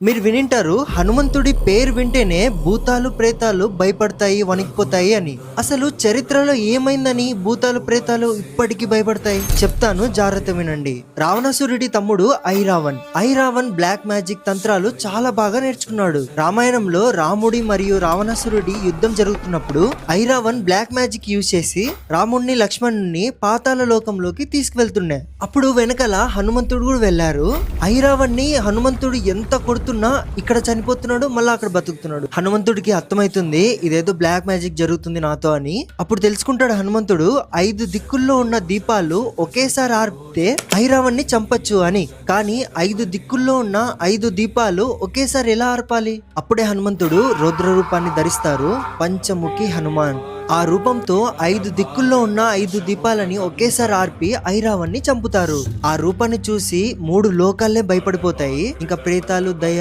మీరు వినింటారు హనుమంతుడి పేరు వింటేనే భూతాలు ప్రేతాలు భయపడతాయి, వణికిపోతాయి అని. అసలు చరిత్రలో ఏమైందని భూతాలు ప్రేతాలు ఇప్పటికీ భయపడతాయి చెప్తాను, జాగ్రత్త వినండి. రావణాసురుడి తమ్ముడు ఐరావణ్ బ్లాక్ మ్యాజిక్ తంత్రాలు చాలా బాగా నేర్చుకున్నాడు. రామాయణంలో రాముడి మరియు రావణాసురుడి యుద్ధం జరుగుతున్నప్పుడు ఐరావణ్ బ్లాక్ మ్యాజిక్ యూజ్ చేసి రాముడిని లక్ష్మణుని పాతాళ లోకంలోకి తీసుకువెళ్తుండే. అప్పుడు వెనకాల హనుమంతుడు కూడా వెళ్లారు. ఐరావణ్ణి హనుమంతుడు ఎంత కొడుతున్నా ఇక్కడ చనిపోతున్నాడు, మళ్ళీ అక్కడ బతుకుతున్నాడు. హనుమంతుడికి అర్థమైతుంది ఇదేదో బ్లాక్ మ్యాజిక్ జరుగుతుంది నాతో అని. అప్పుడు తెలుసుకుంటాడు హనుమంతుడు 5 దిక్కుల్లో ఉన్న దీపాలు ఒకేసారి ఆర్పితే ఐరావణ్ణి చంపచ్చు అని. కానీ 5 దిక్కుల్లో ఉన్న 5 దీపాలు ఒకేసారి ఎలా ఆర్పాలి? అప్పుడే హనుమంతుడు రౌద్ర రూపాన్ని ధరిస్తారు, పంచముఖి హనుమాన్. ఆ రూపంతో 5 దిక్కుల్లో ఉన్న 5 దీపాలని ఒకేసారి ఆర్పి ఐరావణ్ణి చంపుతారు. ఆ రూపాన్ని చూసి 3 లోకాలే భయపడిపోతాయి. ఇంకా ప్రేతాలు, దయ్యాలు